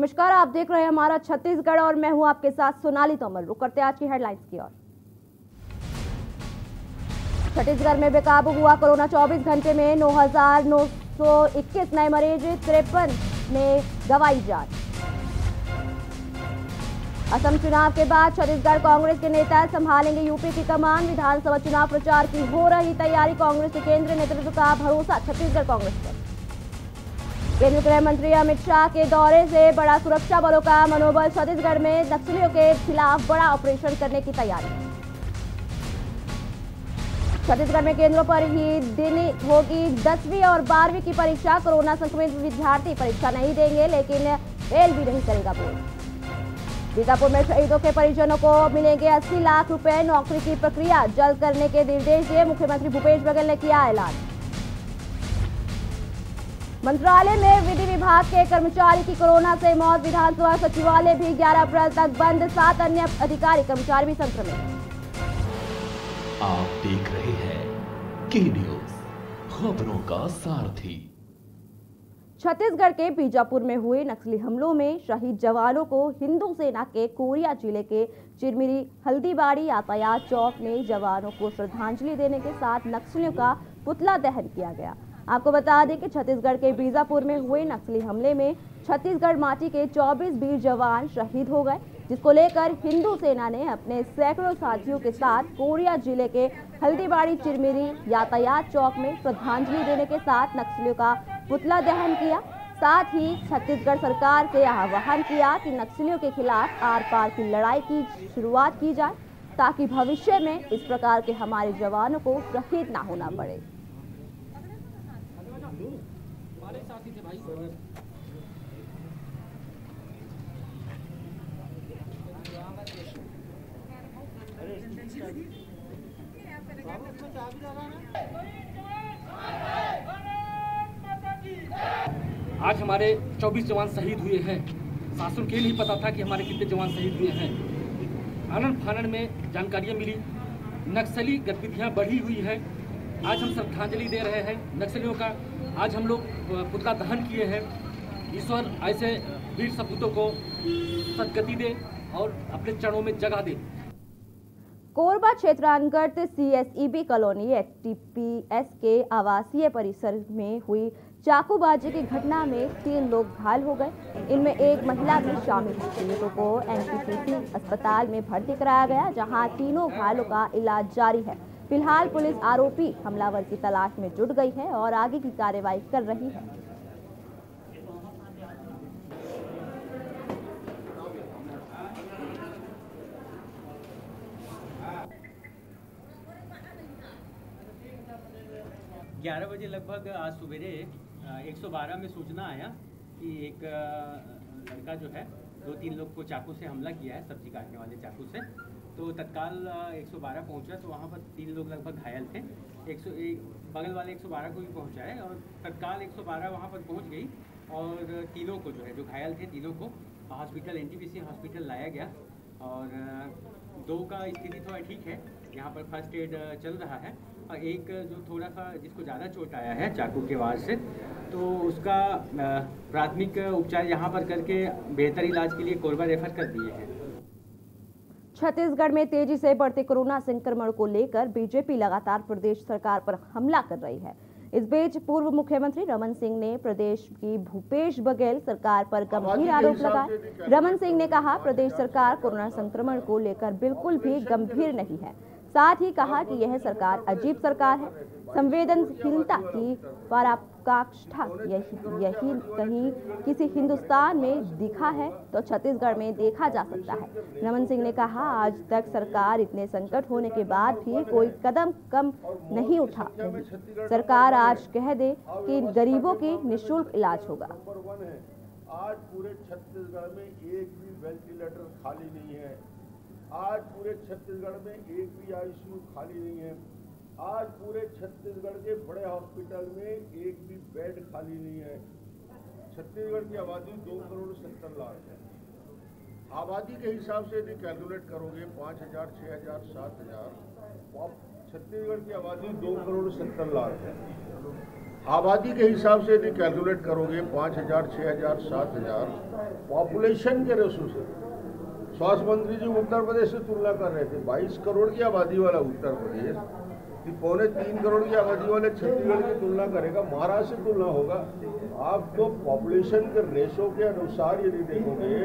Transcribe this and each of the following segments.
नमस्कार, आप देख रहे हैं हमारा छत्तीसगढ़ और मैं हूं आपके साथ सोनाली तोमर। रुक करते आज की हेडलाइंस की ओर। छत्तीसगढ़ में बेकाबू हुआ कोरोना। 24 घंटे में 9,921 नए मरीज, 53 ने गंवाई जान। असम चुनाव के बाद छत्तीसगढ़ कांग्रेस के नेता संभालेंगे यूपी की कमान। विधानसभा चुनाव प्रचार की हो रही तैयारी, कांग्रेस के केंद्रीय नेतृत्व का भरोसा छत्तीसगढ़ कांग्रेस पर। केंद्रीय गृह मंत्री अमित शाह के दौरे से बड़ा सुरक्षा बलों का मनोबल। छत्तीसगढ़ में नक्सलियों के खिलाफ बड़ा ऑपरेशन करने की तैयारी। छत्तीसगढ़ में केंद्रों पर ही दिन होगी 10वीं और 12वीं की परीक्षा। कोरोना संक्रमित विद्यार्थी परीक्षा नहीं देंगे, लेकिन फेल भी नहीं करेगा बोर्ड। बीजापुर में शहीदों के परिजनों को मिलेंगे 80 लाख रुपए। नौकरी की प्रक्रिया जल्द करने के निर्देश दिए, मुख्यमंत्री भूपेश बघेल ने किया ऐलान। मंत्रालय में विधि विभाग के कर्मचारी की कोरोना से मौत। विधानसभा सचिवालय भी 11 अप्रैल तक बंद। 7 अन्य अधिकारी कर्मचारी भी संक्रमित। आप देख रहे हैं के न्यूज, खबरों का सारथी। छत्तीसगढ़ के बीजापुर में हुए नक्सली हमलों में शहीद जवानों को हिंदू सेना के कोरिया जिले के चिरमिरी हल्दीबाड़ी यातायात चौक में जवानों को श्रद्धांजलि देने के साथ नक्सलियों का पुतला दहन किया गया। आपको बता दें कि छत्तीसगढ़ के बीजापुर में हुए नक्सली हमले में छत्तीसगढ़ माटी के 24 वीर जवान शहीद हो गए, जिसको लेकर हिंदू सेना ने अपने सैकड़ों साथियों के साथ कोरिया जिले के हल्दीबाड़ी चिरमिरी यातायात चौक में श्रद्धांजलि देने के साथ नक्सलियों का पुतला दहन किया। साथ ही छत्तीसगढ़ सरकार से आह्वान किया कि नक्सलियों के खिलाफ आर पार की लड़ाई की शुरुआत की जाए, ताकि भविष्य में इस प्रकार के हमारे जवानों को शहीद ना होना पड़े। आज हमारे 24 जवान शहीद हुए हैं। शासन के नहीं पता था कि हमारे कितने जवान शहीद हुए हैं। आनन फानन में जानकारियां मिली, नक्सली गतिविधियां बढ़ी हुई है। आज हम श्रद्धांजलि दे रहे हैं नक्सलियों का। आज हम लोग पुतला दहन किए हैं। ईश्वर ऐसे वीर सपूतों को सद्गति दे और अपने चरणों में जगह दे। कोरबा क्षेत्रांतर्गत CSEB कॉलोनी HTPS के आवासीय परिसर में हुई चाकूबाजी की घटना में 3 लोग घायल हो गए। इनमें एक महिला भी शामिल है। पीड़ितों को NPCC अस्पताल में भर्ती कराया गया, जहां तीनों घायलों का इलाज जारी है। फिलहाल पुलिस आरोपी हमलावर की तलाश में जुट गई है और आगे की कार्रवाई कर रही है। ग्यारह बजे लगभग आज सवेरे 112 में सूचना आया कि एक लड़का जो है 2-3 लोग को चाकू से हमला किया है, सब्जी काटने वाले चाकू से। तो तत्काल 112 पहुंचा तो वहां पर 3 लोग लगभग घायल थे। 101 बगल वाले 112 को भी पहुंचाए और तत्काल 112 वहां पर पहुंच गई और तीनों को जो है, जो घायल थे, तीनों को हॉस्पिटल NTPC हॉस्पिटल लाया गया। और 2 का स्थिति थोड़ा ठीक है, यहाँ पर फर्स्ट एड चल रहा है। और एक जो थोड़ा सा जिसको ज़्यादा चोट आया है चाकू के वार से, तो उसका प्राथमिक उपचार यहाँ पर करके बेहतर इलाज के लिए कोरबा रेफर कर दिए हैं। छत्तीसगढ़ में तेजी से बढ़ते कोरोना संक्रमण को लेकर बीजेपी लगातार प्रदेश सरकार पर हमला कर रही है। इस बीच पूर्व मुख्यमंत्री रमन सिंह ने प्रदेश की भूपेश बघेल सरकार पर गंभीर आरोप लगाए। रमन सिंह ने कहा, प्रदेश सरकार कोरोना संक्रमण को लेकर बिल्कुल भी गंभीर नहीं है। साथ ही कहा कि यह सरकार अजीब सरकार है। संवेदनशीलता की पराकाष्ठा यही कहीं किसी हिंदुस्तान में दिखा है तो छत्तीसगढ़ में देखा जा सकता है। रमन सिंह ने कहा, आज तक सरकार इतने संकट होने के बाद भी कोई कदम कम नहीं उठा रही। सरकार आज कह दे कि गरीबों की निःशुल्क इलाज होगा। आज पूरे छत्तीसगढ़ में एक भी वेंटिलेटर खाली नहीं है। आज पूरे छत्तीसगढ़ में एक भी ICU खाली नहीं है। आज पूरे छत्तीसगढ़ के बड़े हॉस्पिटल में एक भी बेड खाली नहीं है। छत्तीसगढ़ की आबादी 2,70,00,000 है। आबादी के हिसाब से यदि कैलकुलेट करोगे 5,000, 6,000, 7,000, छत्तीसगढ़ की आबादी 2,70,00,000 है। आबादी के हिसाब से यदि कैलकुलेट करोगे 5,000, 6,000, 7,000 पॉपुलेशन के रेशो से, स्वास्थ्य मंत्री जी उत्तर प्रदेश से तुलना कर रहे थे, 22 करोड़ की आबादी वाला उत्तर प्रदेश 3.25 करोड़ की आबादी वाले छत्तीसगढ़ की तुलना करेगा, महाराष्ट्र से तुलना होगा। आप तो पॉपुलेशन के रेशो के अनुसार यदि देखोगे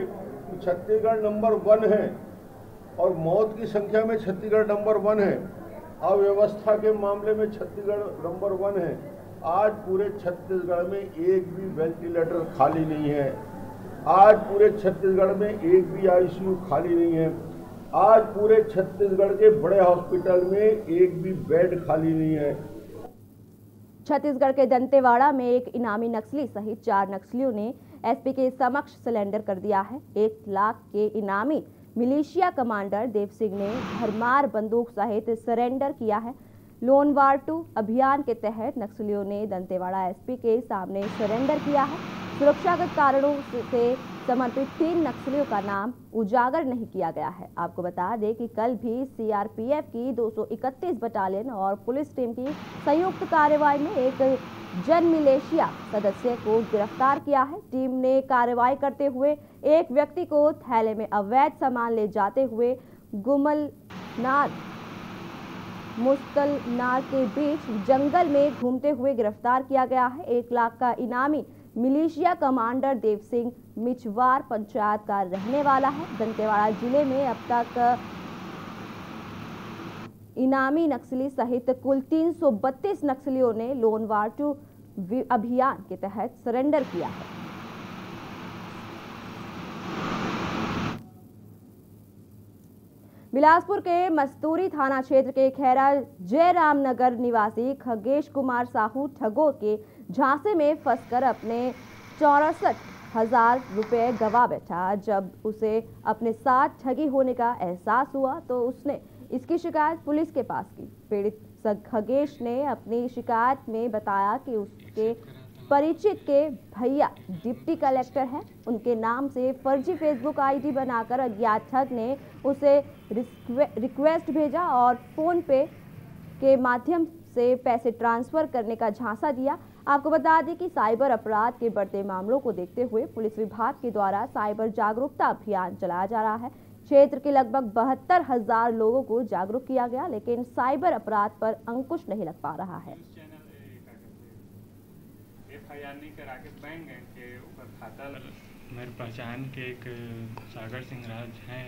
तो छत्तीसगढ़ नंबर 1 है और मौत की संख्या में छत्तीसगढ़ नंबर 1 है, अव्यवस्था के मामले में छत्तीसगढ़ नंबर 1 है। आज पूरे छत्तीसगढ़ में एक भी वेंटिलेटर खाली नहीं है, आज पूरे छत्तीसगढ़ में एक भी आईसीयू खाली नहीं है, आज पूरे छत्तीसगढ़ के बड़े हॉस्पिटल में एक भी बेड खाली नहीं है। छत्तीसगढ़ के दंतेवाड़ा में एक इनामी नक्सली सहित 4 नक्सलियों ने एसपी के समक्ष सरेंडर कर दिया है। 1 लाख के इनामी मिलिशिया कमांडर देव सिंह ने भरमार बंदूक सहित सरेंडर किया है। लोन वार 2 अभियान के तहत नक्सलियों ने दंतेवाड़ा एसपी के सामने सरेंडर किया है। सुरक्षागत कारणों से समर्पित 3 नक्सलियों का नाम उजागर नहीं किया गया है। आपको बता दें कि कल भी सीआरपीएफ की 231 बटालियन और पुलिस टीम की संयुक्त कार्रवाई में एक जन मिलिशिया सदस्य को गिरफ्तार किया है। टीम ने कार्रवाई करते हुए एक व्यक्ति को थैले में अवैध सामान ले जाते हुए गुमलनार मुस्तलनार के बीच जंगल में घूमते हुए गिरफ्तार किया गया है। 1 लाख का इनामी मिलिशिया कमांडर देव सिंह मिचवार पंचायत का रहने वाला है। दंतेवाड़ा जिले में अब तक इनामी नक्सली सहित कुल 332 नक्सलियों ने लोन वार 2 अभियान के तहत सरेंडर किया है। बिलासपुर के मस्तूरी थाना क्षेत्र के खैरा जयराम नगर निवासी खगेश कुमार साहू ठगों के झांसे में फंसकर अपने 64,000 रुपए गवा बैठा। जब उसे अपने साथ ठगी होने का एहसास हुआ तो उसने इसकी शिकायत पुलिस के पास की। पीड़ित खगेश ने अपनी शिकायत में बताया कि उसके परिचित के भैया डिप्टी कलेक्टर हैं, उनके नाम से फर्जी फेसबुक आईडी बनाकर अज्ञात ठग ने उसे रिक्वेस्ट भेजा और फोन पे के माध्यम से पैसे ट्रांसफर करने का झांसा दिया। आपको बता दें कि साइबर अपराध के बढ़ते मामलों को देखते हुए पुलिस विभाग के द्वारा साइबर जागरूकता अभियान चलाया जा रहा है। क्षेत्र के लगभग 72,000 लोगों को जागरूक किया गया, लेकिन साइबर अपराध पर अंकुश नहीं लग पा रहा है। नहीं करा के बैंक गए के ऊपर खाता मेरे पहचान के एक सागर सिंह राज हैं,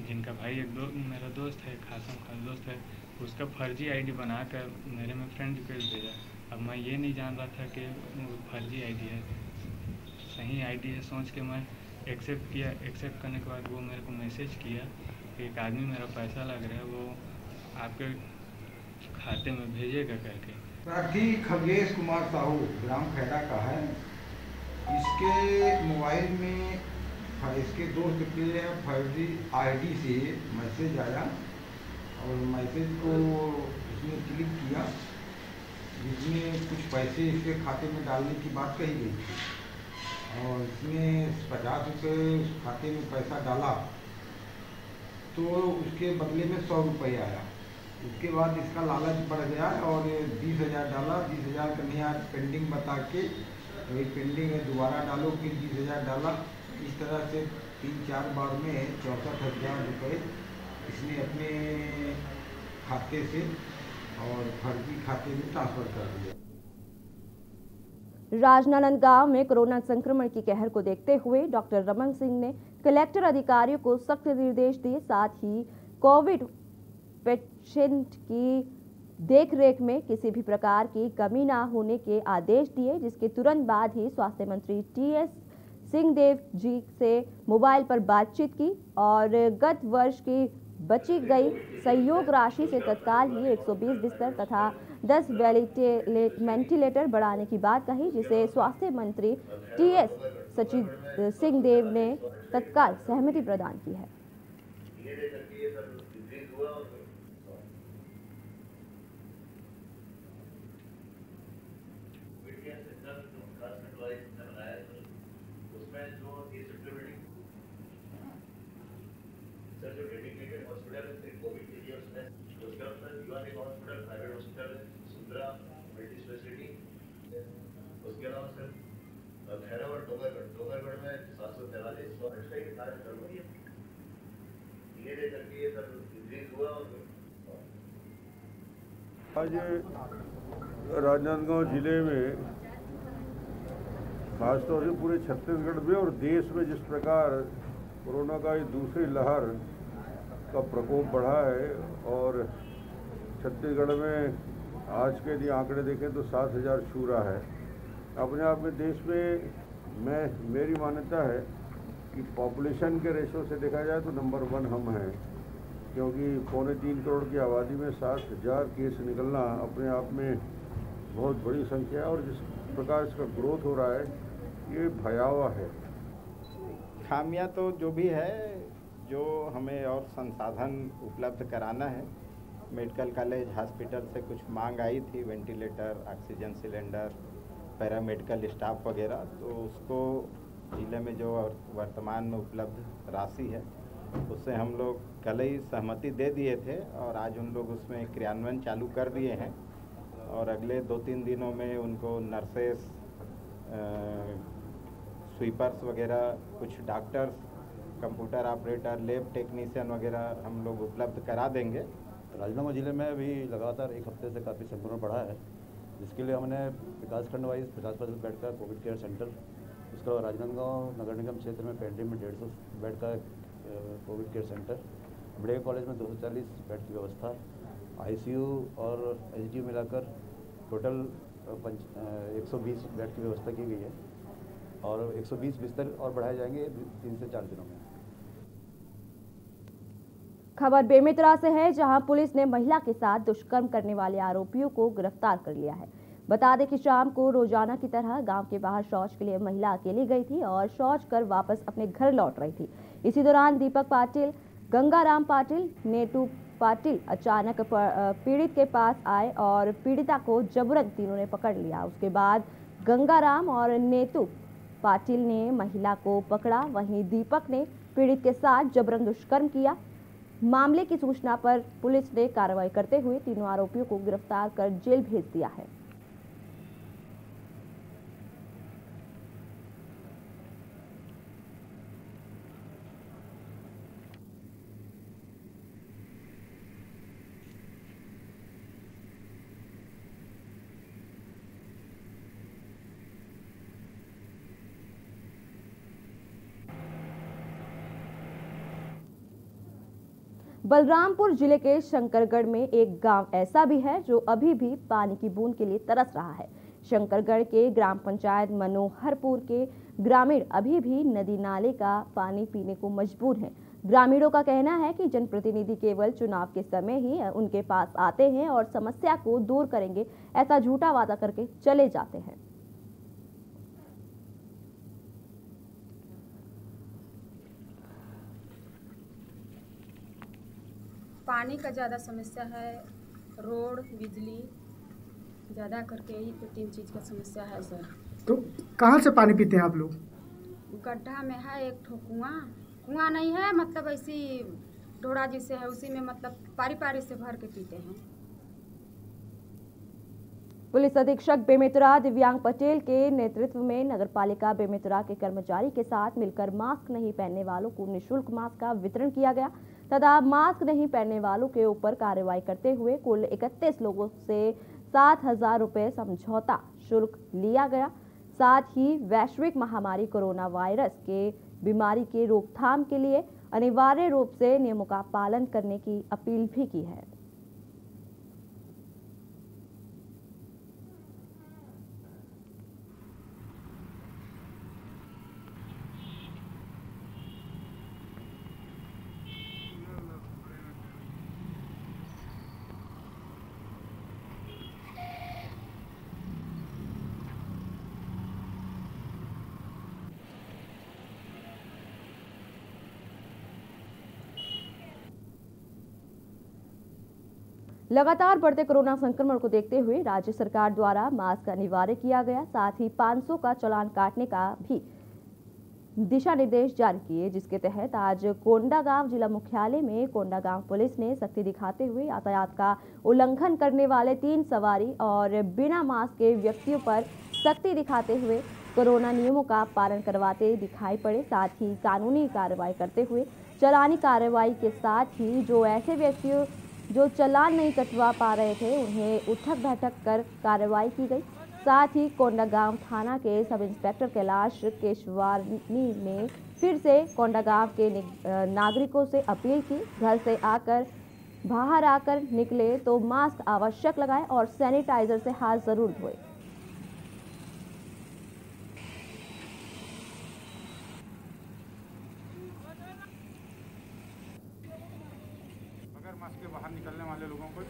जिनका भाई मेरा दोस्त है, खासा दोस्त है, उसका फर्जी आईडी बनाकर मेरे में फ्रेंड रिक्वेस्ट भेजा। अब मैं ये नहीं जान रहा था कि वो फर्जी आईडी है, सही आईडी है सोच के मैं एक्सेप्ट किया। एक्सेप्ट करने के बाद वो मेरे को मैसेज किया कि एक आदमी मेरा पैसा लग रहा है, वो आपके खाते में भेजेगा करके। प्रार्थी खगेश कुमार साहू ग्राम खैरा का है। इसके मोबाइल में इसके दोस्त के फर्जी आईडी से मैसेज आया और मैसेज को इसने क्लिक किया, जिसमें कुछ पैसे इसके खाते में डालने की बात कही गई थी और इसने 50 रुपये उस खाते में पैसा डाला तो उसके बदले में 100 रुपये आया। उसके बाद इसका लालच बढ़ गया और 20,000 डाला। 20,000 का नहीं आज पेंडिंग बता के वही पेंडिंग है, दोबारा डालो, फिर 20,000 डाला। इस तरह से 3-4 बार में 64,000 रुपये इसने अपने खाते से और फर्जी खाते में ट्रांसफर कर दिया। राजनांदगांव में कोरोना संक्रमण की कहर को देखते हुए डॉक्टर रमन सिंह ने कलेक्टर अधिकारियों को सख्त निर्देश दिए। साथ ही कोविड पेशेंट की देखरेख में किसी भी प्रकार की कमी ना होने के आदेश दिए, जिसके तुरंत बाद ही स्वास्थ्य मंत्री टीएस सिंहदेव जी से मोबाइल पर बातचीत की और गत वर्ष की बची गई सहयोग राशि से तत्काल ही 120 बिस्तर तथा 10 वेंटिलेटर बढ़ाने की बात कही, जिसे स्वास्थ्य मंत्री टीएस सिंहदेव ने तत्काल सहमति प्रदान की है। सर जो डेडिकेटेड हॉस्पिटल है कोविड के लिए उसमें उसके बाद हॉस्पिटल, प्राइवेट हॉस्पिटल, सुंदरा मल्टी फैसिलिटी। उसके अलावा सर खैरा और डोंगरगढ़ में 743 एक्स्ट्रा कितना करूँगी धीरे धीरे करके ये सर इंक्रीज हुआ। और आज राजनांदगांव जिले में खासतौर से पूरे छत्तीसगढ़ में और देश में जिस प्रकार कोरोना का ये दूसरी लहर का प्रकोप बढ़ा है और छत्तीसगढ़ में आज के यदि आंकड़े देखें तो 7,000 छू रहा है। अपने आप में देश में मेरी मान्यता है कि पॉपुलेशन के रेशो से देखा जाए तो नंबर 1 हम हैं, क्योंकि 3.25 करोड़ की आबादी में 7,000 केस निकलना अपने आप में बहुत बड़ी संख्या है और जिस प्रकार इसका ग्रोथ हो रहा है ये भयावह है। खामियां तो जो भी है, जो हमें और संसाधन उपलब्ध कराना है, मेडिकल कॉलेज हॉस्पिटल से कुछ मांग आई थी, ventilator, oxygen cylinder, paramedical staff वगैरह, तो उसको जिले में जो वर्तमान में उपलब्ध राशि है उससे हम लोग कल ही सहमति दे दिए थे और आज उन लोग उसमें क्रियान्वयन चालू कर दिए हैं और अगले 2-3 दिनों में उनको नर्सेस, स्वीपर्स वगैरह, कुछ doctors, computer operator, lab technician वगैरह हम लोग उपलब्ध करा देंगे। राजनांदगांव जिले में अभी लगातार एक हफ्ते से काफ़ी संक्रमण बढ़ा है, जिसके लिए हमने विकासखंड वाइज 50% बेड का कोविड केयर सेंटर, उसका राजनांदगांव नगर निगम क्षेत्र में पेंड्री में 150 बेड का Covid care centre, medical college में 240 बेड की व्यवस्था, ICU और SDU मिलाकर टोटल 120 बेड की व्यवस्था की गई है और 120 बिस्तर और बढ़ाए जाएंगे 3 से 4 दिनों में। खबर बेमेतरा से है, जहां पुलिस ने महिला के साथ दुष्कर्म करने वाले आरोपियों को गिरफ्तार कर लिया है। बता दें कि शाम को रोजाना की तरह गांव के बाहर शौच के लिए महिला अकेली गई थी और शौच कर वापस अपने घर लौट रही थी। इसी दौरान दीपक पाटिल, गंगाराम पाटिल, नेटू पाटिल अचानक पीड़ित के पास आए और पीड़िता को जबरन तीनों ने पकड़ लिया। उसके बाद गंगाराम और नेतू पाटिल ने महिला को पकड़ा, वहीं दीपक ने पीड़ित के साथ जबरन दुष्कर्म किया। मामले की सूचना पर पुलिस ने कार्रवाई करते हुए तीनों आरोपियों को गिरफ्तार कर जेल भेज दिया है। बलरामपुर जिले के शंकरगढ़ में एक गांव ऐसा भी है जो अभी भी पानी की बूंद के लिए तरस रहा है। शंकरगढ़ के ग्राम पंचायत मनोहरपुर के ग्रामीण अभी भी नदी नाले का पानी पीने को मजबूर हैं। ग्रामीणों का कहना है कि जनप्रतिनिधि केवल चुनाव के समय ही उनके पास आते हैं और समस्या को दूर करेंगे ऐसा झूठा वादा करके चले जाते हैं। पानी का ज़्यादा समस्या है, रोड, बिजली, ज़्यादा करके यही 2-3 चीज़ का समस्या है सर। तो कहाँ से पानी पीते हैं आप लोग? गड्ढा में है एक ठो कुआं नहीं है, मतलब ऐसी डोड़ा जैसे है, उसी में मतलब पारी से भर के पीते हैं। पुलिस अधीक्षक बेमेतरा दिव्यांग पटेल के नेतृत्व में नगरपालिका बेमेतरा के कर्मचारी के साथ मिलकर मास्क नहीं पहनने वालों को निःशुल्क मास्क का वितरण किया गया तथा मास्क नहीं पहनने वालों के ऊपर कार्रवाई करते हुए कुल 31 लोगों से 7,000 रुपये समझौता शुल्क लिया गया। साथ ही वैश्विक महामारी कोरोना वायरस के बीमारी के रोकथाम के लिए अनिवार्य रूप से नियमों का पालन करने की अपील भी की है। लगातार बढ़ते कोरोना संक्रमण को देखते हुए राज्य सरकार द्वारा मास्क अनिवार्य किया गया। साथ ही 500 का चालान काटने का भी दिशा निर्देश जारी किए, जिसके तहत आज कोंडागांव जिला मुख्यालय में कोंडागांव पुलिस ने सख्ती दिखाते हुए यातायात का उल्लंघन करने वाले 3 सवारी और बिना मास्क के व्यक्तियों पर सख्ती दिखाते हुए कोरोना नियमों का पालन करवाते दिखाई पड़े। साथ ही कानूनी कार्रवाई करते हुए चालानी कार्रवाई के साथ ही जो ऐसे व्यक्ति जो चालान नहीं कटवा पा रहे थे उन्हें उठक बैठक कर कार्रवाई की गई। साथ ही कोंडागांव थाना के सब इंस्पेक्टर कैलाश केशवानी ने फिर से कोंडागांव के नागरिकों से अपील की, घर से बाहर आकर निकले तो मास्क आवश्यक लगाएं और सैनिटाइजर से हाथ जरूर धोएं। बगैर मास्क के बाहर निकलने वाले लोगों को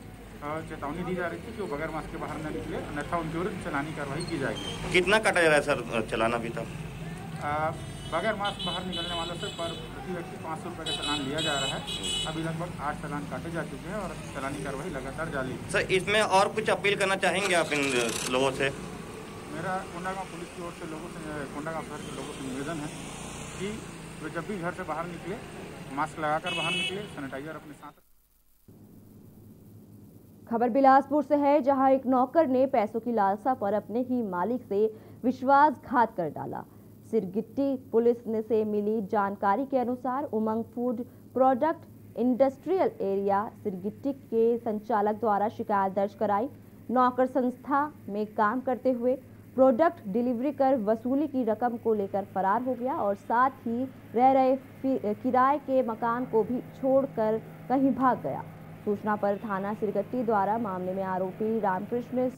चेतावनी दी जा रही थी कि वो बगैर मास्क के बाहर न निकले, अन्यथा उनके विरुद्ध चालानी कार्रवाई की जाएगी। कितना काटा जा रहा है सर चालान अभी तक? बगैर मास्क बाहर निकलने वालों से प्रति व्यक्ति 500 रुपये का चालान लिया जा रहा है। अभी लगभग 8 चालान काटे जा चुके हैं और चालानी कार्रवाई लगातार जारी है। सर इसमें और कुछ अपील करना चाहेंगे आप इन लोगों से? मेरा कोंडागांव पुलिस की ओर से कोंडागांव शहर के लोगों से निवेदन है कि वे जब भी घर से बाहर निकले मास्क लगाकर बाहर निकले, सैनिटाइजर अपने साथ। खबर बिलासपुर से है, जहां एक नौकर ने पैसों की लालसा पर अपने ही मालिक से विश्वासघात कर डाला। सिरगिट्टी पुलिस से मिली जानकारी के अनुसार Umang food product industrial area Sirgitti के संचालक द्वारा शिकायत दर्ज कराई। नौकर संस्था में काम करते हुए प्रोडक्ट डिलीवरी कर वसूली की रकम को लेकर फरार हो गया और साथ ही रह रहे किराए के मकान को भी छोड़कर कहीं भाग गया। सूचना पर थाना सिरगिट्टी द्वारा मामले में आरोपी रामकृष्ण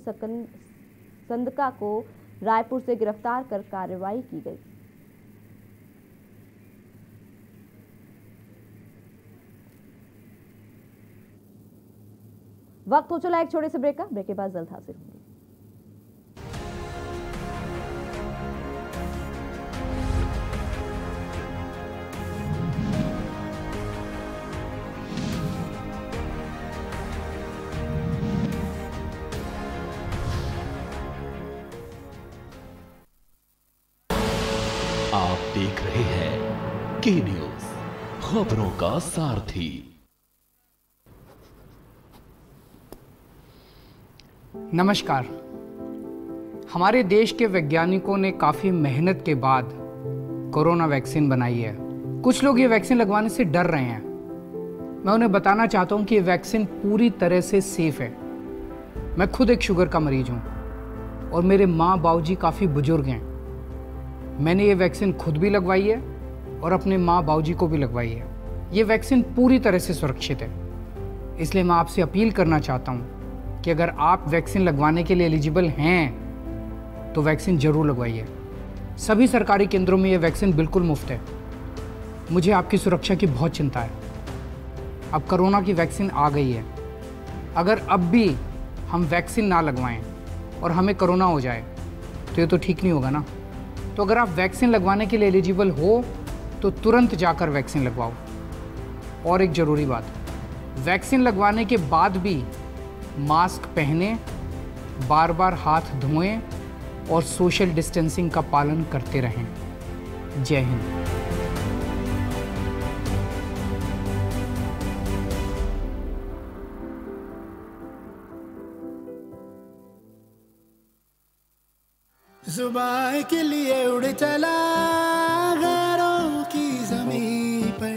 संदका को रायपुर से गिरफ्तार कर कार्रवाई की गई। वक्त हो चला एक छोटे से ब्रेक का, ब्रेक के बाद जल्द हाजिर होंगे। आप देख रहे हैं के न्यूज, खबरों का सारथी। नमस्कार। हमारे देश के वैज्ञानिकों ने काफ़ी मेहनत के बाद कोरोना वैक्सीन बनाई है। कुछ लोग ये वैक्सीन लगवाने से डर रहे हैं। मैं उन्हें बताना चाहता हूँ कि ये वैक्सीन पूरी तरह से सेफ है। मैं खुद एक शुगर का मरीज हूँ और मेरे माँ बाबूजी काफ़ी बुजुर्ग हैं। मैंने ये वैक्सीन खुद भी लगवाई है और अपने माँ बाबूजी को भी लगवाई है। ये वैक्सीन पूरी तरह से सुरक्षित है। इसलिए मैं आपसे अपील करना चाहता हूँ कि अगर आप वैक्सीन लगवाने के लिए एलिजिबल हैं तो वैक्सीन जरूर लगवाइए। सभी सरकारी केंद्रों में ये वैक्सीन बिल्कुल मुफ्त है। मुझे आपकी सुरक्षा की बहुत चिंता है। अब कोरोना की वैक्सीन आ गई है। अगर अब भी हम वैक्सीन ना लगवाएं और हमें कोरोना हो जाए तो ये तो ठीक नहीं होगा ना। तो अगर आप वैक्सीन लगवाने के लिए एलिजिबल हो तो तुरंत जाकर वैक्सीन लगवाओ। और एक ज़रूरी बात, वैक्सीन लगवाने के बाद भी मास्क पहने, बार बार हाथ धोएं और सोशल डिस्टेंसिंग का पालन करते रहें। जय हिंद। जुबान के लिए उड़ चला गैरों की ज़मीं पर,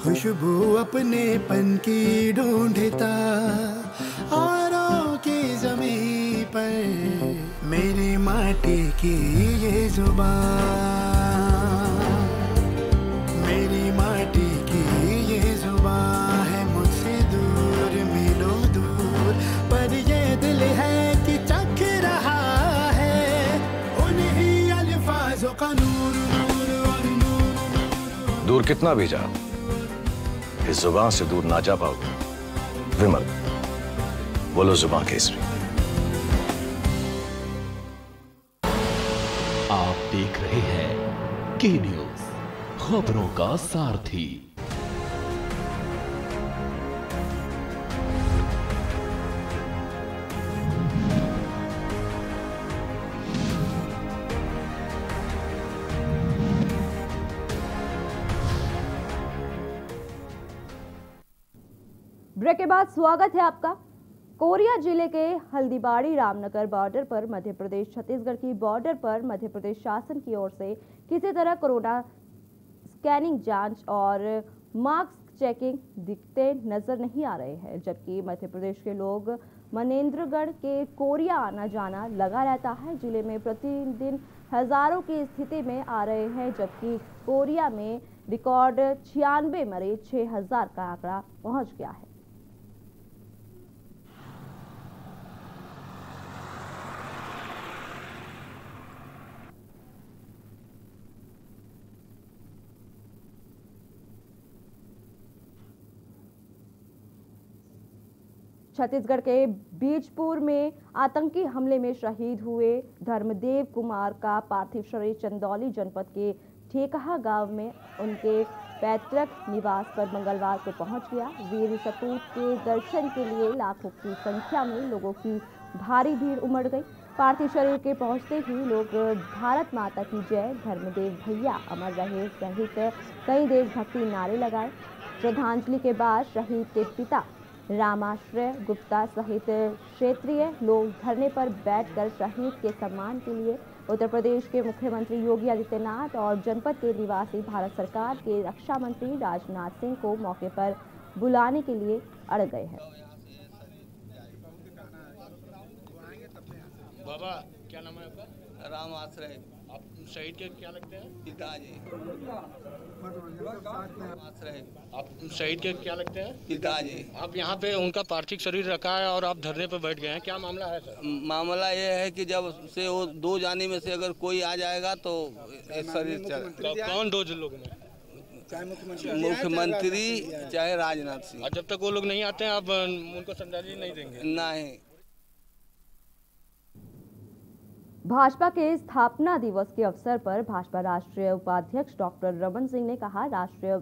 खुशबू अपने पन की ढूंढता औरों की ज़मीं पर। मेरी माटी की ये जुबान, मेरी माटी की ये जुबान है मुझसे दूर मीलों दूर, पर ये दिल है कि चख रहा का नूर, नूर और नूर। दूर कितना भी जा, इस जुबान से दूर ना जा पाओगे। विमल, बोलो जुबान केसरी। आप देख रहे हैं के न्यूज, खबरों का सारथी। ब्रेक के बाद स्वागत है आपका। कोरिया जिले के हल्दीबाड़ी रामनगर बॉर्डर पर मध्य प्रदेश छत्तीसगढ़ की बॉर्डर पर मध्य प्रदेश शासन की ओर से किसी तरह कोरोना स्कैनिंग जांच और मास्क चेकिंग दिखते नजर नहीं आ रहे हैं, जबकि मध्य प्रदेश के लोग मनेंद्रगढ़ के कोरिया आना जाना लगा रहता है। जिले में प्रतिदिन हजारों की स्थिति में आ रहे हैं, जबकि कोरिया में रिकॉर्ड 96 मरीज 6000 का आंकड़ा पहुंच गया है। छत्तीसगढ़ के बीजपुर में आतंकी हमले में शहीद हुए धर्मदेव कुमार का पार्थिव शरीर चंदौली जनपद के ठेकहा गांव में उनके पैतृक निवास पर मंगलवार को पहुंच गया। वीर सपूत के दर्शन के लिए लाखों की संख्या में लोगों की भारी भीड़ उमड़ गई। पार्थिव शरीर के पहुंचते ही लोग भारत माता की जय, धर्मदेव भैया अमर रहे सहित कई देशभक्ति नारे लगाए। श्रद्धांजलि के बाद शहीद के पिता रामाश्रय गुप्ता सहित क्षेत्रीय लोग धरने पर बैठकर शहीद के सम्मान के लिए उत्तर प्रदेश के मुख्यमंत्री योगी आदित्यनाथ और जनपद के निवासी भारत सरकार के रक्षा मंत्री राजनाथ सिंह को मौके पर बुलाने के लिए अड़ गए हैं। बाबा क्या नाम है आपका? राम आश्रय। आप शहीद के क्या लगते हैं? पिताजी। आप शहीद के क्या लगते हैं? पिताजी। आप यहाँ पे उनका पार्थिव शरीर रखा है और आप धरने पे बैठ गए हैं, क्या मामला है सर? मामला ये है कि जब से वो दो जाने में से अगर कोई आ जाएगा तो शरीर चल। कौन दो लोग में? मुख्यमंत्री चाहे राजनाथ सिंह। जब तक वो लोग नहीं आते हैं आप उनको श्रद्धांजलि नहीं देंगे? नहीं। भाजपा के स्थापना दिवस के अवसर पर भाजपा राष्ट्रीय उपाध्यक्ष डॉक्टर रमन सिंह ने कहा, राष्ट्रीय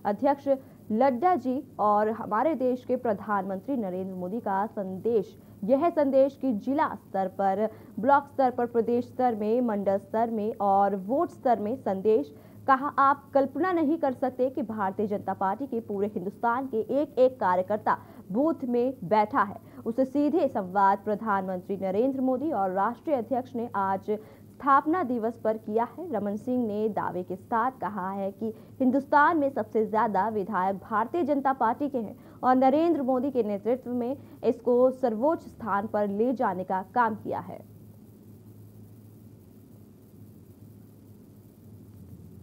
अध्यक्ष लड्डा जी और हमारे देश के प्रधानमंत्री नरेंद्र मोदी का संदेश, यह संदेश कि जिला स्तर पर, ब्लॉक स्तर पर, प्रदेश स्तर में, मंडल स्तर में और वोट स्तर में संदेश। कहा, आप कल्पना नहीं कर सकते कि भारतीय जनता पार्टी के पूरे हिंदुस्तान के एक एक कार्यकर्ता बूथ में बैठा है। उसे सीधे संवाद प्रधानमंत्री नरेंद्र मोदी और राष्ट्रीय अध्यक्ष ने आज स्थापना दिवस पर किया है। रमन सिंह ने दावे के साथ कहा है कि हिंदुस्तान में सबसे ज्यादा विधायक भारतीय जनता पार्टी के हैं और नरेंद्र मोदी के नेतृत्व में इसको सर्वोच्च स्थान पर ले जाने का काम किया है।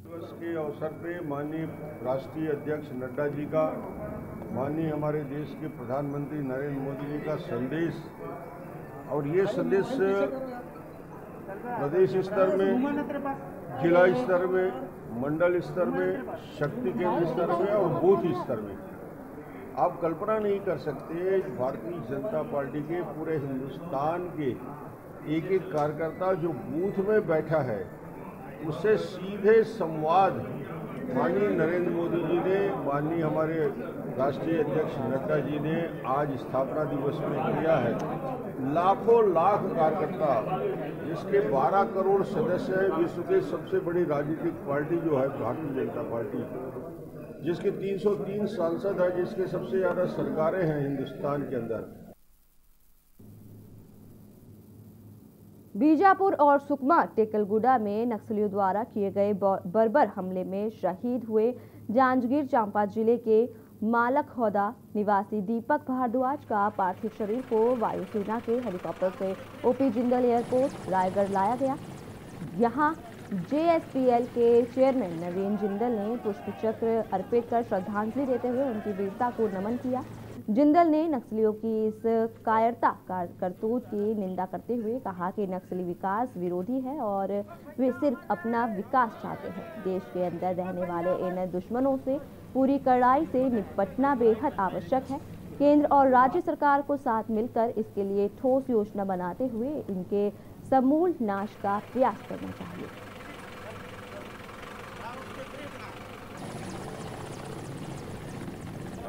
दिवस के अवसर पे माननीय राष्ट्रीय अध्यक्ष नड्डा जी का, माननीय हमारे देश के प्रधानमंत्री नरेंद्र मोदी जी का संदेश, और ये संदेश प्रदेश स्तर में, जिला स्तर में, मंडल स्तर में, शक्ति केंद्र स्तर में और बूथ स्तर में, आप कल्पना नहीं कर सकते भारतीय जनता पार्टी के पूरे हिंदुस्तान के एक एक कार्यकर्ता जो बूथ में बैठा है उससे सीधे संवाद माननीय नरेंद्र मोदी जी ने, माननीय हमारे राष्ट्रीय अध्यक्ष नड्डा जी ने आज स्थापना दिवस में किया है। लाखों लाख कार्यकर्ता, जिसके 12 करोड़ सदस्य हैं, विश्व की सबसे बड़ी राजनीतिक पार्टी जो है भारतीय जनता पार्टी, जिसके 303 सांसद हैं, जिसके सबसे ज़्यादा सरकारें हैं हिंदुस्तान के अंदर। बीजापुर और सुकमा टेकलगुडा में नक्सलियों द्वारा किए गए बर्बर हमले में शहीद हुए जांजगीर चांपा जिले के मालखौदा निवासी दीपक भारद्वाज का पार्थिव शरीर को वायुसेना के हेलीकॉप्टर से ओपी जिंदल एयरपोर्ट रायगढ़ लाया गया। यहां जेएसपीएल के चेयरमैन नवीन जिंदल ने पुष्पचक्र अर्पित कर श्रद्धांजलि देते हुए उनकी वीरता को नमन किया। जिंदल ने नक्सलियों की इस कायरता करतूत की निंदा करते हुए कहा कि नक्सली विकास विरोधी है और वे सिर्फ अपना विकास चाहते हैं। देश के अंदर रहने वाले इन दुश्मनों से पूरी कड़ाई से निपटना बेहद आवश्यक है। केंद्र और राज्य सरकार को साथ मिलकर इसके लिए ठोस योजना बनाते हुए इनके समूल नाश का प्रयास करना चाहिए।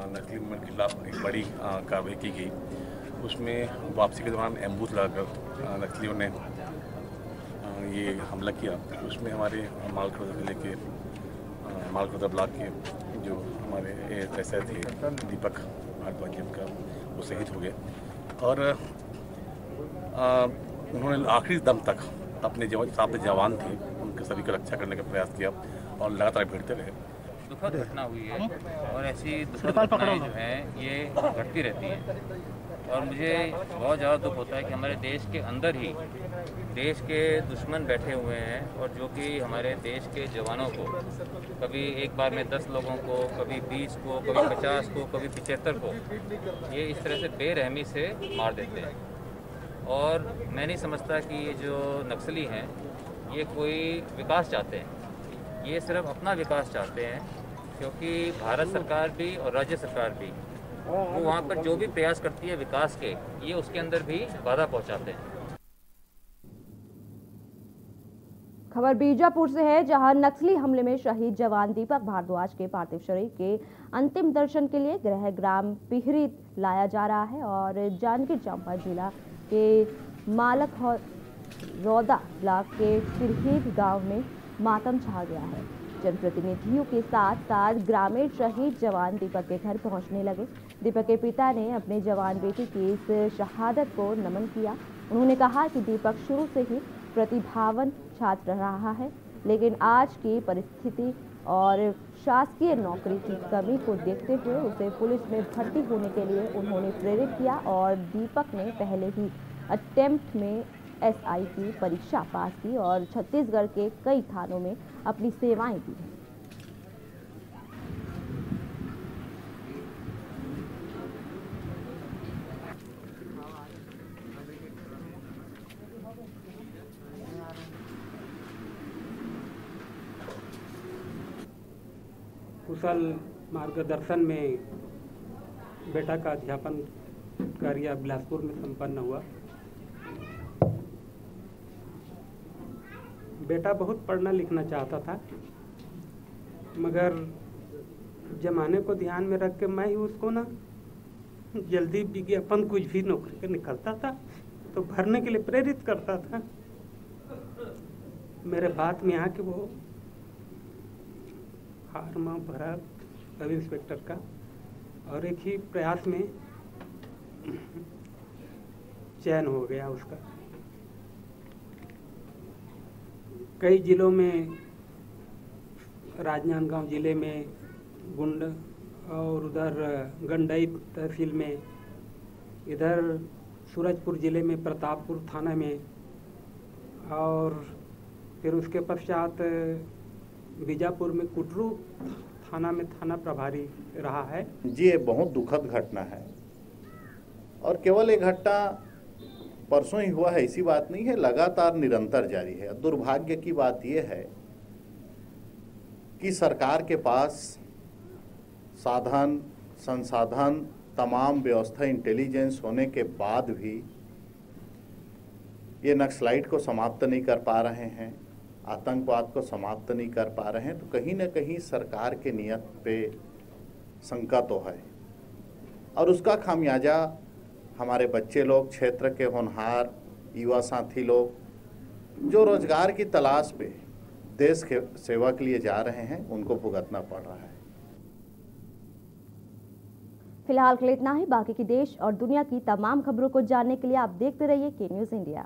नकली मूवमेंट के खिलाफ एक बड़ी कार्रवाई की गई। उसमें वापसी के दौरान एम्बूस लगाकर नक्सलियों ने ये हमला किया। उसमें हमारे मालखौदा जिले के मालखौदा ब्लॉक के जो हमारे एएसआई थे दीपक भारद्वाज जी का वो शहीद हो गए और उन्होंने आखिरी दम तक अपने साथ जवान थे उनके सभी की रक्षा करने का प्रयास किया और लगातार भिड़ते रहे। दुखद घटना हुई है और ऐसी दुखद घटनाएं जो हैं ये घटती रहती हैं और मुझे बहुत ज़्यादा दुख होता है कि हमारे देश के अंदर ही देश के दुश्मन बैठे हुए हैं और जो कि हमारे देश के जवानों को कभी एक बार में 10 लोगों को, कभी 20 को, कभी 50 को, कभी 75 को ये इस तरह से बेरहमी से मार देते हैं। और मैं नहीं समझता कि ये जो नक्सली हैं ये कोई विकास चाहते हैं, ये सिर्फ अपना विकास चाहते हैं क्योंकि भारत सरकार भी और राज्य सरकार भी वो वहाँ पर जो भी प्रयास करती है विकास के, ये उसके अंदर भी बाधा पहुँचाते हैं। खबर बीजापुर से है, जहां नक्सली हमले में शहीद जवान दीपक भारद्वाज के पार्थिव शरीर के अंतिम दर्शन के लिए गृह ग्राम पिहरी लाया जा रहा है और जांजगीर चांपा जिला के मालक रौदा ब्लॉक के सिरहीद गांव में मातम छा गया है। जनप्रतिनिधियों के साथ साथ ग्रामीण शहीद जवान दीपक के घर पहुंचने लगे। दीपक के पिता ने अपने जवान बेटे की इस शहादत को नमन किया। उन्होंने कहा कि दीपक शुरू से ही प्रतिभावान छात्र रहा है, लेकिन आज की परिस्थिति और शासकीय नौकरी की कमी को देखते हुए उसे पुलिस में भर्ती होने के लिए उन्होंने प्रेरित किया और दीपक ने पहले ही अटेम्प्ट में SI की परीक्षा पास की और छत्तीसगढ़ के कई थानों में अपनी सेवाएं दी। कुशल मार्गदर्शन में बेटा का अध्यापन कार्य बिलासपुर में संपन्न हुआ। बेटा बहुत पढ़ना लिखना चाहता था, मगर जमाने को ध्यान में रख के मैं ही उसको ना जल्दी विज्ञापन कुछ भी नौकरी का निकलता था तो भरने के लिए प्रेरित करता था। मेरे बात में यहाँ के वो फार्मा भरा सब इंस्पेक्टर का और एक ही प्रयास में चयन हो गया उसका। कई जिलों में, राजनांदगांव जिले में गुंड और उधर गंडई तहसील में, इधर सूरजपुर जिले में प्रतापपुर थाना में और फिर उसके पश्चात बीजापुर में कुटरू थाना में थाना प्रभारी रहा है। जी ये बहुत दुखद घटना है और केवल एक घटना परसों ही हुआ है ऐसी बात नहीं है, लगातार निरंतर जारी है। दुर्भाग्य की बात यह है कि सरकार के पास साधन संसाधन तमाम व्यवस्था इंटेलिजेंस होने के बाद भी ये नक्सलाइट को समाप्त नहीं कर पा रहे हैं, आतंकवाद को समाप्त नहीं कर पा रहे हैं, तो कहीं ना कहीं सरकार के नियत पे शंका तो है और उसका खामियाजा हमारे बच्चे लोग, क्षेत्र के होनहार युवा साथी लोग जो रोजगार की तलाश पे देश के सेवा के लिए जा रहे हैं, उनको भुगतना पड़ रहा है। फिलहाल के लिए इतना ही। बाकी की देश और दुनिया की तमाम खबरों को जानने के लिए आप देखते रहिए के न्यूज़ इंडिया।